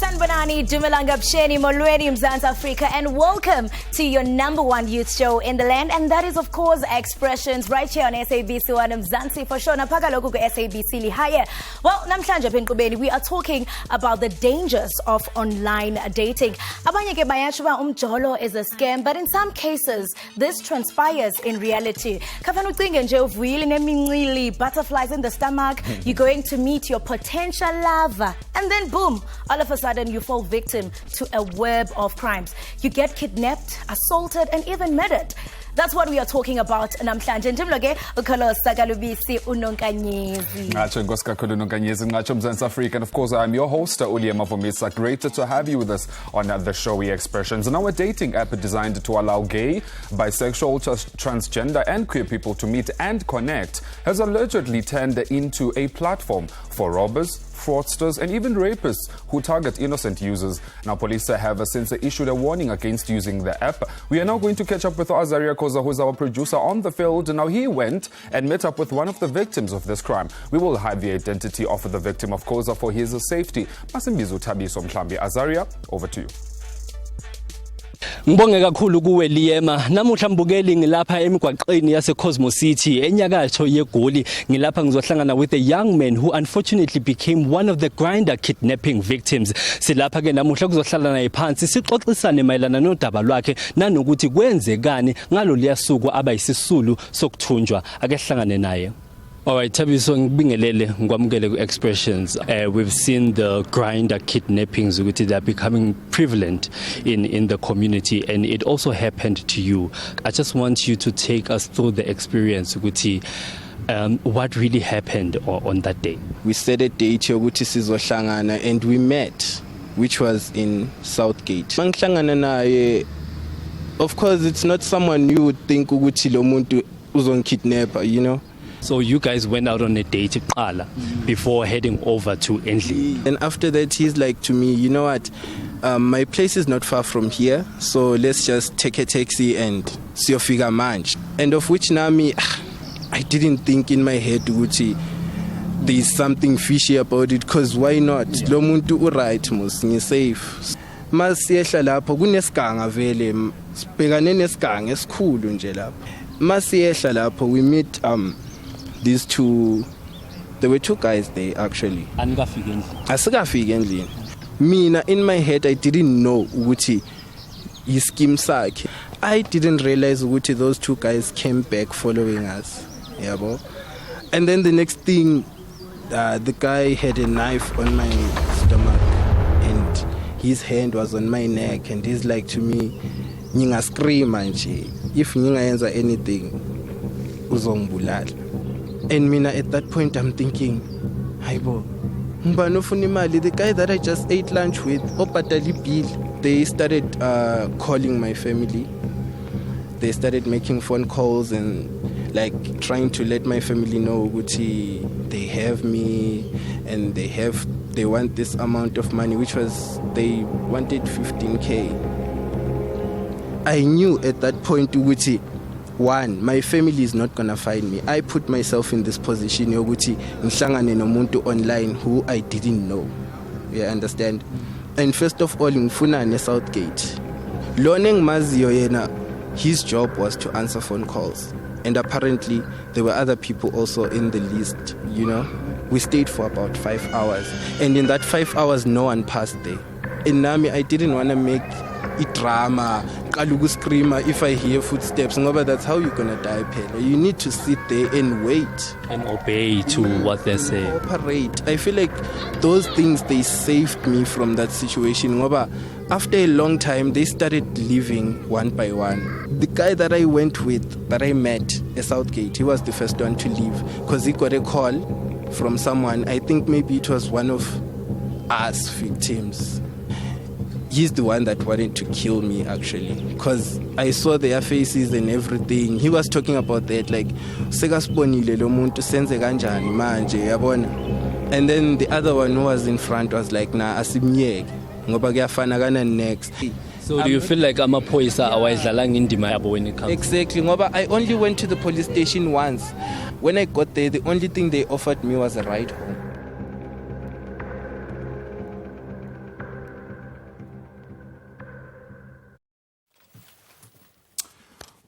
Sanibonani, Dumalanga Bsheni, Molweni, Mzansi Africa, and welcome to your #1 youth show in the land, and that is of course Expressions right here on SABC One Mzansi for sure. Napaka loku ku SABC lihaya. Well, namhlanje phenkqubeni we are talking about the dangers of online dating. Abanye ke bayatsho ba umjolo is a scam, but in some cases this transpires in reality. Kafana ucinge nje uvuyile nemincili, butterflies in the stomach, you're going to meet your potential lover, and then boom, all of a sudden you fall victim to a web of crimes. You get kidnapped, assaulted, and even murdered. That's what we are talking about namhlanje. Ndimloke ukholosa kalubisi unonkanyezi. Ngacho ngoskakhulu unonkanyezi ngacho Mzansi Africa, and of course I'm your host Ulia Mavomisa. Great to have you with us on the show Expressions. And our dating app designed to allow gay, bisexual, transgender and queer people to meet and connect has allegedly turned into a platform for robbers, fraudsters and even rapists who target innocent users. Now police have since issued a warning against using the app. We are now going to catch up with Azaria Koza, who is our producer on the field. Now he went and met up with one of the victims of this crime. We will hide the identity of the victim of Koza for his safety. Masimbizo Tabiso Mhlambi. Azaria, over to you. Ngibonge kakhulu kuwe Liema. Namuhla mbukeli ngilapha emigwaqeni yase Cosmos City enyakatho yeGoli. Ngilapha ngizohlangana with a young man who unfortunately became one of the Grindr kidnapping victims. Silapha ke namuhla kuzohlala naye phansi sixoxisane mayelana nodaba lwakhe nanokuthi kwenzekani ngalo liyasuku abayisisulu sokuthunjwa. Ake hlangane naye. All right, Tabiso ngibingelele ngwamukele ku Expressions. We've seen the Grindr kidnappings ukuthi they are becoming prevalent in the community, and it also happened to you. I just want you to take us through the experience ukuthi what really happened on that day. We set a date yokuthi sizohlangana and we met, which was in Southgate. Mangihlangana naye, of course it's not someone you would think ukuthi lo muntu uzongikidnapper, you know. So you guys went out on a date before heading over to Endley. And after that, he's like to me, you know what, my place is not far from here, so let's just take a taxi and siyofika manje. And of which Nami, I didn't think in my head, Gucci, there's something fishy about it, because why not? Lo muntu uright mos, ngisafe. Masiyehla lapho kunesiganga vele, sibhekane nesiganga esikhulu nje lapho. Masiyehla lapho we meet these two, there were two guys there actually. Asikafika endlini. Mina in my head I didn't know ukuthi yischeme sakhe. I didn't realize ukuthi those two guys came back following us. Yabo. And then the next thing, the guy had a knife on my stomach and his hand was on my neck, and he's like to me, "Ninga scream manje. If ninga yenza anything, uzongibulala." And mina at that point I'm thinking, hayibo, ngibani ofuna imali? The guy that I just ate lunch with, obhadala bill. They started calling my family. They started making phone calls and like trying to let my family know ukuthi they have me and they want this amount of money, which was, they wanted 15K. I knew at that point ukuthi, one, my family is not gonna find me. I put myself in this position yokuthi ngihlangane nomuntu online who I didn't know. You understand? And first of all, ngifuna ne Southgate. Lona engimaziyo yena, his job was to answer phone calls. And apparently there were other people also in the list, you know. We stayed for about 5 hours. And in that 5 hours no one passed there. In Nami, I didn't want to make drama, kalugu screamer if I hear footsteps. Ngoba that's how you're gonna die, Pele. You need to sit there and wait and obey to what they say. Cooperate. I feel like those things, they saved me from that situation. Ngoba after a long time, they started leaving one by one. The guy that I went with, that I met at Southgate, he was the first one to leave because he got a call from someone. I think maybe it was one of us victims. he's the one that wanted to kill me, actually, because I saw their faces and everything. He was talking about that, like, sekasibonile lo muntu senze kanjani manje, yabona. And then the other one who was in front was like, nah, asimyeke ngoba kuyafana kana next. So do you feel like amaphoyisa awayidlalanga indima yabo when it comes? Exactly, ngoba I only went to the police station once. When I got there, the only thing they offered me was a ride home.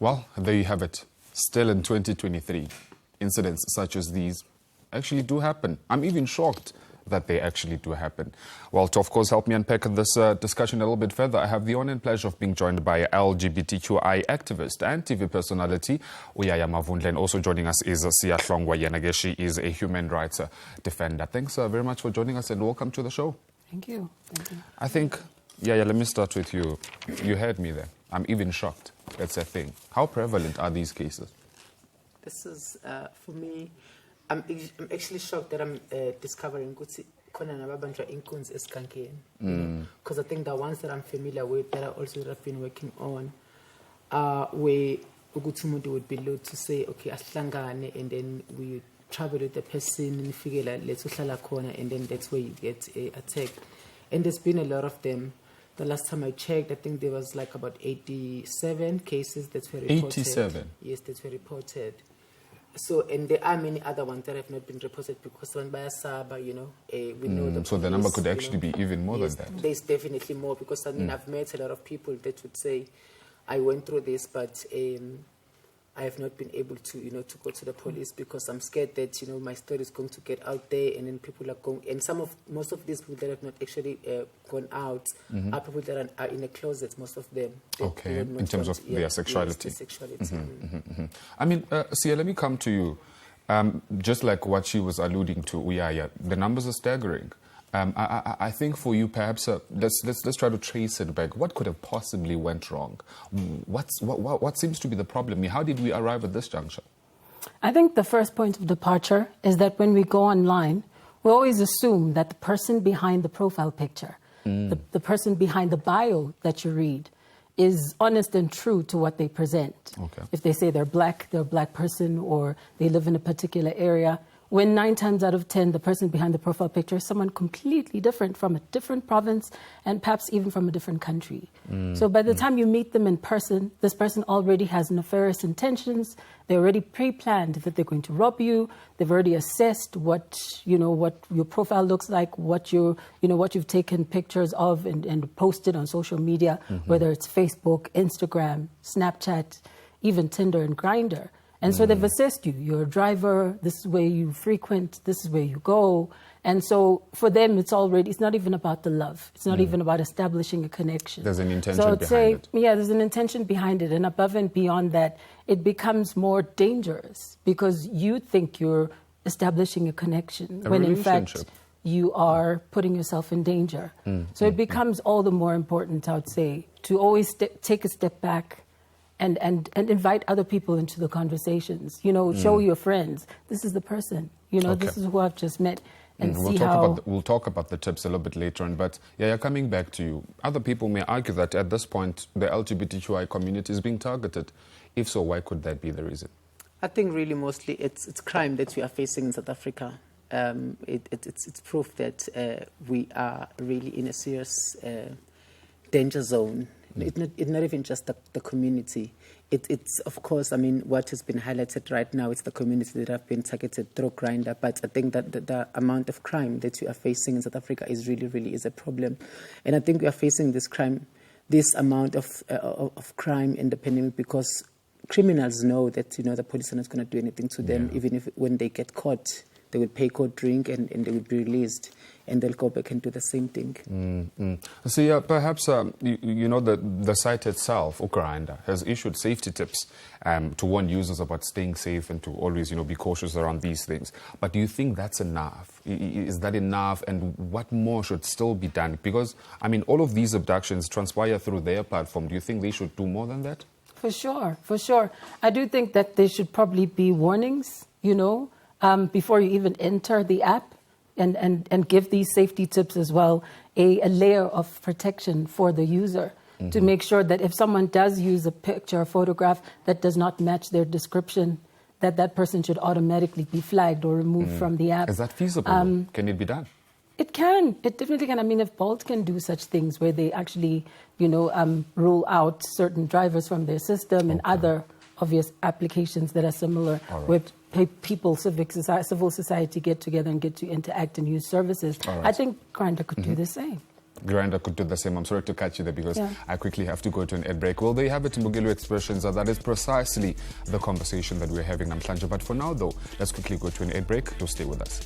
Well, there you have it. Still in 2023, incidents such as these actually do happen. I'm even shocked that they actually do happen. Well, to of course help me unpack this discussion a little bit further, I have the honor and pleasure of being joined by LGBTQI activist and TV personality Uyaya Mavundla, and also joining us is Siya Hlongwa Yenage. She is a human rights defender. Thanks very much for joining us and welcome to the show. Thank you. Thank you. I think, let me start with you. You heard me there. I'm even shocked. That's a thing. How prevalent are these cases? This is, for me, I'm actually shocked that I'm discovering Kutsi Kona Nababanja Inkuns Eskankian. Because I think the ones that I'm familiar with, that I also have been working on, where Ugutumudu would be low to say, okay, Aslangane, and then we travel with the person and figure like, let's corner, and then that's where you get attacked. And there's been a lot of them. The last time I checked, I think there was like about 87 cases that were reported. 87? Yes, that were reported. So, and there are many other ones that have not been reported because when by Saba, we know the so the number could actually be even more than that. There's definitely more because I mean I've met a lot of people that would say, I went through this, but I have not been able to, to go to the police because I'm scared that, my story is going to get out there and then people are going, and most of these people that have not actually gone out are people that are in a closet, most of them. Okay, in terms of their sexuality. Yes, their sexuality. I mean, Sia, let me come to you. Just like what she was alluding to, Uyaya, the numbers are staggering. I think for you, perhaps, let's try to trace it back. What could have possibly went wrong? What seems to be the problem? How did we arrive at this juncture? I think the first point of departure is that when we go online, we always assume that the person behind the profile picture, the person behind the bio that you read, is honest and true to what they present. Okay. If they say they're a black person or they live in a particular area, when 9 times out of 10, the person behind the profile picture is someone completely different from a different province and perhaps even from a different country. So by the time you meet them in person, this person already has nefarious intentions. They already pre-planned that they're going to rob you. They've already assessed what your profile looks like, what you've taken pictures of and posted on social media, whether it's Facebook, Instagram, Snapchat, even Tinder and Grindr. And so they've assessed you. You're a driver. This is where you frequent. This is where you go. And so for them, it's not even about the love. It's not even about establishing a connection. There's an intention behind it. Yeah, there's an intention behind it. And above and beyond that, it becomes more dangerous because you think you're establishing a connection when in fact you are putting yourself in danger. So it becomes all the more important, I would say, to always take a step back and invite other people into the conversations. Show your friends, this is the person, this is who I've just met. And we'll talk about the tips a little bit later on. But coming back to you, other people may argue that at this point, the LGBTQI community is being targeted. If so, why could that be the reason? I think really mostly it's crime that we are facing in South Africa. It's proof that we are really in a serious danger zone. It's not even just the community. It's of course, I mean, what has been highlighted right now, it's the community that have been targeted through Grindr. But I think that the amount of crime that we are facing in South Africa is really is a problem. And I think we are facing this amount of crime in the pandemic because criminals know that, the police are not going to do anything to them, even if when they get caught, they will pay court drink and they will be released. And they'll go back and do the same thing. So perhaps, the site itself, Grindr, has issued safety tips to warn users about staying safe and to always, be cautious around these things. But do you think that's enough? Is that enough? And what more should still be done? Because, I mean, all of these abductions transpire through their platform. Do you think they should do more than that? For sure. I do think that there should probably be warnings, before you even enter the app. and give these safety tips as well, a layer of protection for the user to make sure that if someone does use a picture or photograph that does not match their description, that person should automatically be flagged or removed from the app. Is that feasible? Can it be done? It can. It definitely can. I mean, if Bolt can do such things where they actually, rule out certain drivers from their system and other obvious applications that are similar, where people, civil society get together and get to interact and use services, I think Grindr could do the same. Grindr could do the same. I'm sorry to catch you there because I quickly have to go to an ad break. Well, there you have it, Mbugelo Expressions. That is precisely the conversation that we're having, Namhlanje. But for now, though, let's quickly go to an ad break. Do stay with us.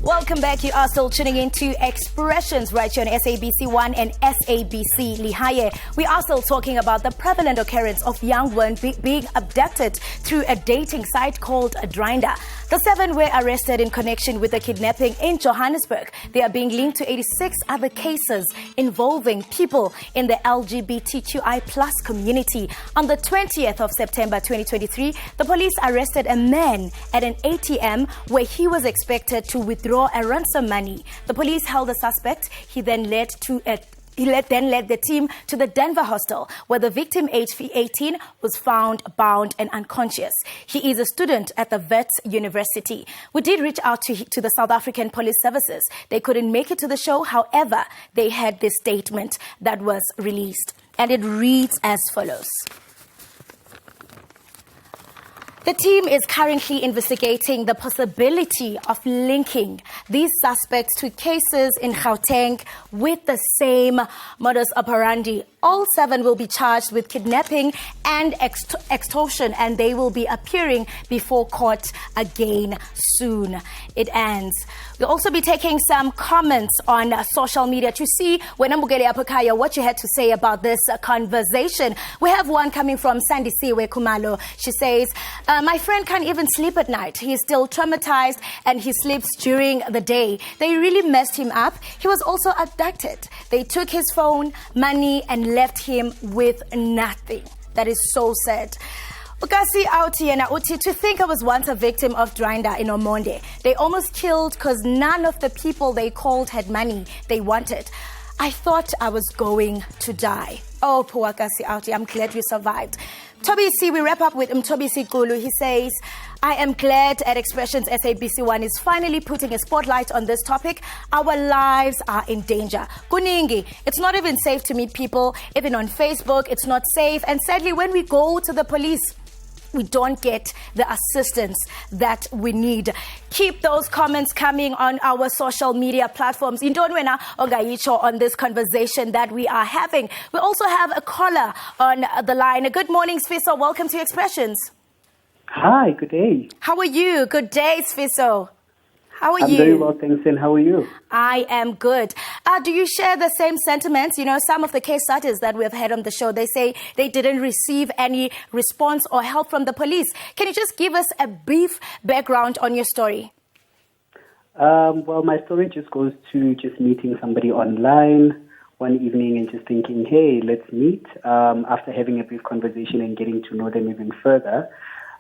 Welcome back. You are still tuning in to Expressions right here on SABC 1 and SABC Lihaye. We are still talking about the prevalent occurrence of young women being abducted through a dating site called Grindr. The 7 were arrested in connection with a kidnapping in Johannesburg. They are being linked to 86 other cases involving people in the LGBTQI+ community. On the 20th of September 2023, the police arrested a man at an ATM where he was expected to withdraw a ransom money. The police held the suspect. He then led the team to the Denver hostel, where the victim, aged 18, was found bound and unconscious. He is a student at the Wits University. We did reach out to the South African Police Services. They couldn't make it to the show. However, they had this statement that was released, and it reads as follows. The team is currently investigating the possibility of linking these suspects to cases in Gauteng with the same modus operandi. All 7 will be charged with kidnapping and extortion, and they will be appearing before court again soon. It ends. We'll also be taking some comments on social media to see what you had to say about this conversation. We have one coming from Sandisiwe Kumalo. She says, my friend can't even sleep at night. He's still traumatized and he sleeps during the day. They really messed him up. He was also abducted. They took his phone, money, and left him with nothing. That is so sad. Ukasi Auti and Uti, to think I was once a victim of Grindr in Omonde. They almost killed because none of the people they called had money they wanted. I thought I was going to die. Oh, poor Ukasi Auti, I'm glad you survived. Toby C, we wrap up with Toby C Kulu. He says, I am glad at Expressions SABC 1 is finally putting a spotlight on this topic. Our lives are in danger. Kuningi, it's not even safe to meet people. Even on Facebook, it's not safe. And sadly, when we go to the police, we don't get the assistance that we need. Keep those comments coming on our social media platforms. Indonwena Ogayicho on this conversation that we are having. We also have a caller on the line. Good morning, Sfiso. Welcome to Expressions. Hi, good day. How are you? Good day, Sfiso. How are you? I'm very well, thanks. And how are you? I am good. Do you share the same sentiments? You know, some of the case studies that we've had on the show, they say they didn't receive any response or help from the police. Can you just give us a brief background on your story? Well, my story just goes to just meeting somebody online one evening and just thinking, hey, let's meet. After having a brief conversation and getting to know them even further.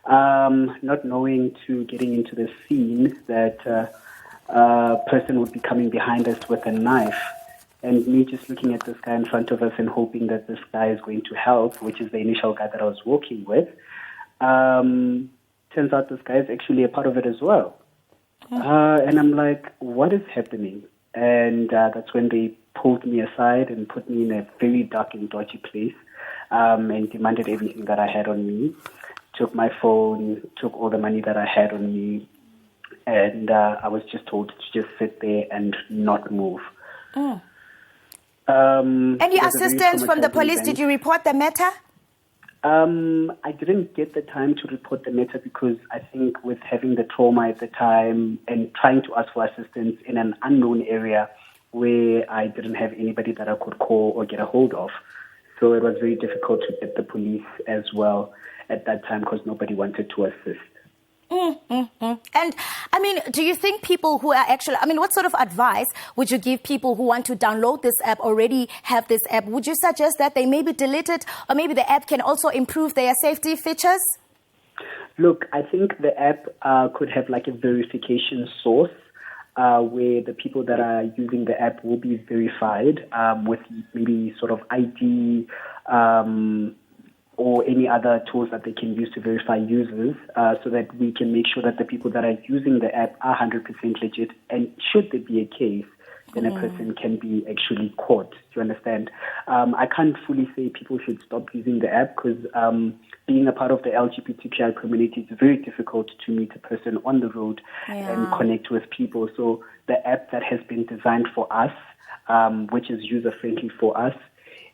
Not knowing to getting into the scene that a person would be coming behind us with a knife, and me just looking at this guy in front of us and hoping that this guy is going to help, which is the initial guy that I was walking with. Turns out this guy is actually a part of it as well. And I'm like, what is happening? And that's when they pulled me aside and put me in a very dark and dodgy place and demanded everything that I had on me. Took my phone, took all the money that I had on me, and I was just told to just sit there and not move. Any assistance from the police? Did you report the matter? I didn't get the time to report the matter because I think with having the trauma at the time and trying to ask for assistance in an unknown area where I didn't have anybody that I could call or get a hold of. So it was very difficult to get the police as well at that time because nobody wanted to assist. And I mean, do you think people who are actually, I mean, what sort of advice would you give people who want to download this app, already have this app? Would you suggest that they maybe delete it, or maybe the app can also improve their safety features? Look, I think the app could have like a verification source where the people that are using the app will be verified with maybe sort of ID or any other tools that they can use to verify users so that we can make sure that the people that are using the app are 100% legit. And should there be a case, then a person can be actually caught. Do you understand? I can't fully say people should stop using the app because being a part of the LGBTQI community, it's very difficult to meet a person on the road and connect with people. So the app that has been designed for us, which is user-friendly for us,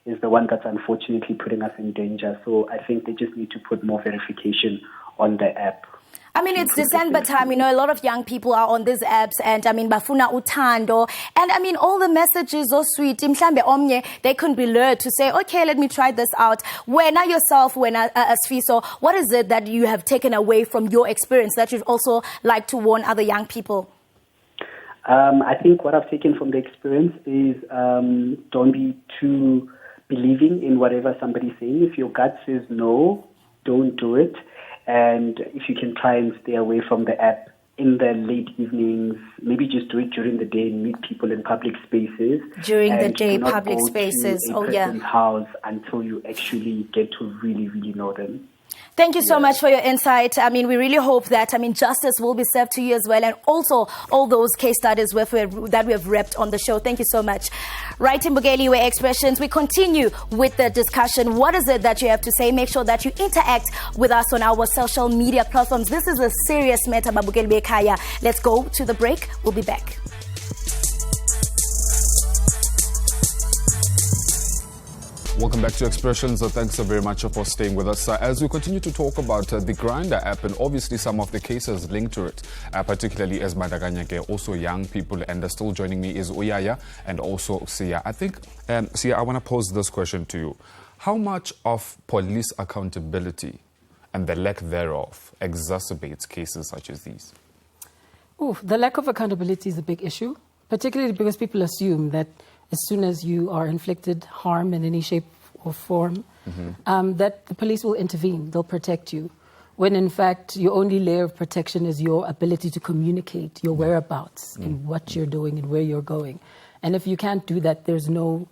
is the one that's unfortunately putting us in danger. So I think they just need to put more verification on the app. I mean, it's December time, you know, a lot of young people are on these apps, and I mean, bafuna utando, and I mean, all the messages are sweet. Mhlambe omnye, they couldn't be lured to say, okay, let me try this out. When yourself, when Sfiso, what is it that you have taken away from your experience that you'd also like to warn other young people? I think what I've taken from the experience is don't be too believing in whatever somebody's saying. If your gut says no, don't do it. And if you can try and stay away from the app in the late evenings, maybe just do it during the day and meet people in public spaces. During the day, do not public go spaces. To a person's house until you actually get to really, really know them. Thank you so much for your insight. I mean, we really hope that, I mean, justice will be served to you as well, and also all those case studies that we have repped on the show. Thank you so much. Right in Bugeli Way Expressions, we continue with the discussion. What is it that you have to say? Make sure that you interact with us on our social media platforms. This is a serious matter, Babugeli Bekaya. Let's go to the break. We'll be back. Welcome back to Expressions. Thanks so very much for staying with us. As we continue to talk about the Grindr app and obviously some of the cases linked to it, particularly as Madaganyake, also young people, and still joining me is Uyaya and also Sia. I think, Sia, I want to pose this question to you. How much of police accountability and the lack thereof exacerbates cases such as these? The lack of accountability is a big issue, particularly because people assume that as soon as you are inflicted harm in any shape or form, that the police will intervene, they'll protect you. When in fact, your only layer of protection is your ability to communicate your whereabouts and what you're doing and where you're going. And if you can't do that, there's no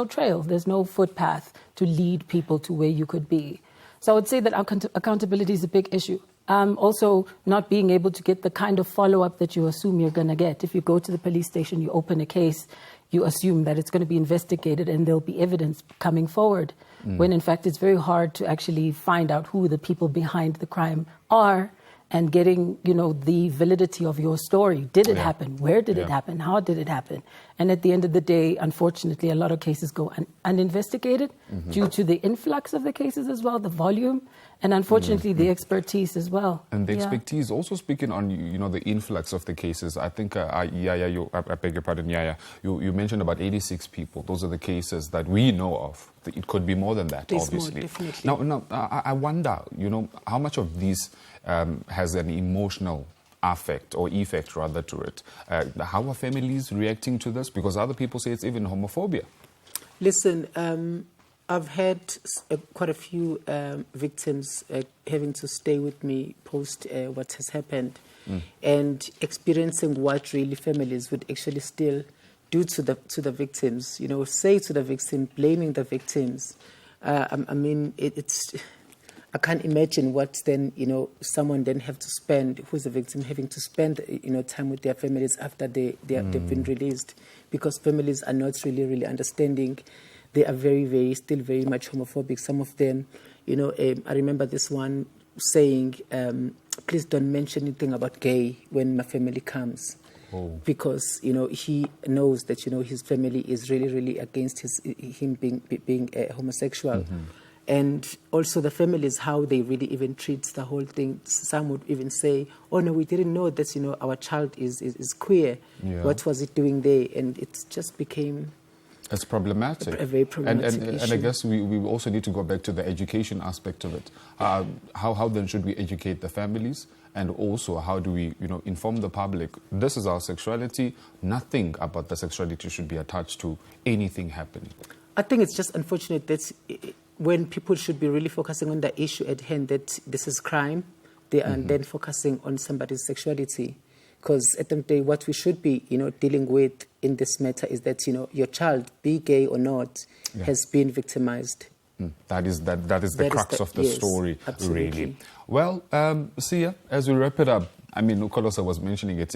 trail, there's no footpath to lead people to where you could be. So I would say that accountability is a big issue. Also, not being able to get the kind of follow-up that you assume you're going to get. If you go to the police station, you open a case, you assume that it's going to be investigated and there'll be evidence coming forward, when in fact it's very hard to actually find out who the people behind the crime are and getting, you know, the validity of your story. Did it happen? Where did it happen? How did it happen? And at the end of the day, unfortunately, a lot of cases go uninvestigated due to the influx of the cases as well, the volume, and unfortunately the expertise as well. And the expertise, also speaking on, you know, the influx of the cases, I think, Yaya, I beg your pardon, Yaya, you mentioned about 86 people. Those are the cases that we know of. It could be more than that, obviously. More, definitely. Now, I wonder, you know, how much of these has an emotional affect or effect rather to it. How are families reacting to this? Because other people say it's even homophobia. Listen, I've had quite a few victims having to stay with me post what has happened and experiencing what really families would actually still do to the victims, you know, say to the victim, blaming the victims. I mean, it's I can't imagine what then, you know, someone then have to spend, who's the victim, having to spend, you know, time with their families after they've been released, because families are not really understanding. They are still very much homophobic. Some of them, you know, I remember this one saying, please don't mention anything about gay when my family comes. Because, you know, he knows that, you know, his family is really against him being homosexual. And also the families, how they really even treat the whole thing. Some would even say, oh no, we didn't know that, you know, our child is queer. What was it doing there? And it just became It's problematic. A very problematic and issue. I guess we also need to go back to the education aspect of it. How then should we educate the families? And also, how do we, inform the public? This is our sexuality. Nothing about the sexuality should be attached to anything happening. I think it's just unfortunate that when people should be really focusing on the issue at hand, that this is crime, they are then focusing on somebody's sexuality. Because at the end of the day, what we should be, dealing with in this matter is that, your child, be gay or not, has been victimized. That is the crux of the story, absolutely. Really. Well, Sia, as we wrap it up, I mean, Ukolosa was mentioning it,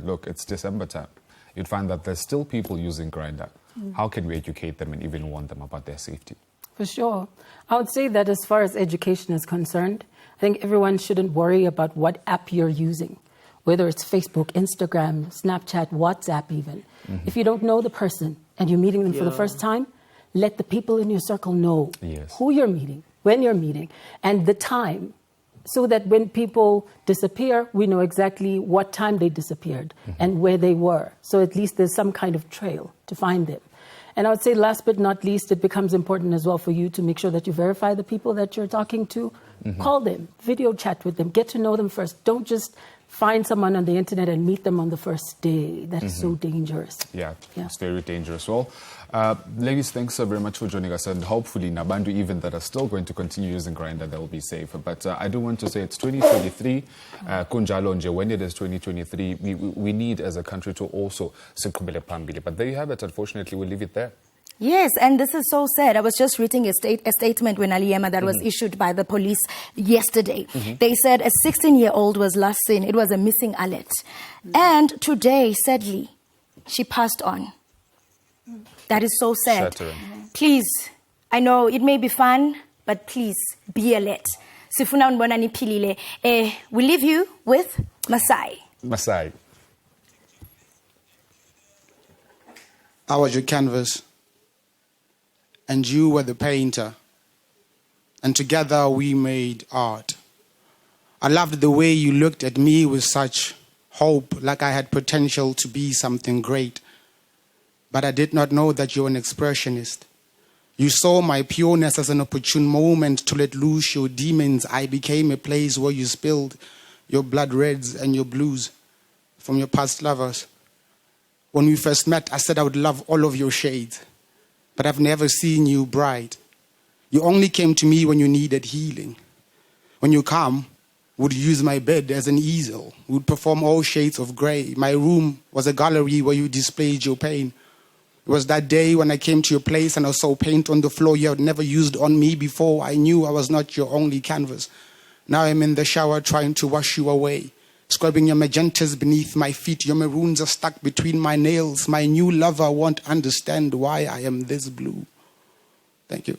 look, it's December time. You'd find that there's still people using Grindr. How can we educate them and even warn them about their safety? For sure. I would say that as far as education is concerned, I think everyone shouldn't worry about what app you're using, whether it's Facebook, Instagram, Snapchat, WhatsApp even. If you don't know the person and you're meeting them for the first time, let the people in your circle know who you're meeting, when you're meeting, and the time, so that when people disappear, we know exactly what time they disappeared and where they were. So at least there's some kind of trail to find them. And I would say last but not least, it becomes important as well for you to make sure that you verify the people that you're talking to. Call them, video chat with them, get to know them first. Don't just find someone on the internet and meet them on the first day. That is so dangerous. Yeah, it's very dangerous. Well, ladies, thanks so very much for joining us. And hopefully, Nabandu, even that are still going to continue using Grindr, they will be safe. But I do want to say it's 2023. Kunjalonje, when it is 2023, we need as a country to also siqhubele phambili. But there you have it. Unfortunately, we'll leave it there. Yes, and this is so sad. I was just reading a statement when Aliema that was issued by the police yesterday. They said a 16-year-old was last seen. It was a missing alert. And today, sadly, she passed on. That is so sad. Shattering. Please, I know it may be fun, but please be alert. Sifuna unbona niphilile. We leave you with Masai. Masai. I was your canvas, and you were the painter, and together we made art. I loved the way you looked at me with such hope, like I had potential to be something great. But I did not know that you're an expressionist. You saw my pureness as an opportune moment to let loose your demons. I became a place where you spilled your blood reds and your blues from your past lovers. When we first met, I said I would love all of your shades, but I've never seen you bright. You only came to me when you needed healing. When you come, would use my bed as an easel, would perform all shades of gray. My room was a gallery where you displayed your pain. It was that day when I came to your place and I saw paint on the floor you had never used on me before. I knew I was not your only canvas. Now I'm in the shower trying to wash you away, scrubbing your magentas beneath my feet. Your maroons are stuck between my nails. My new lover won't understand why I am this blue. Thank you.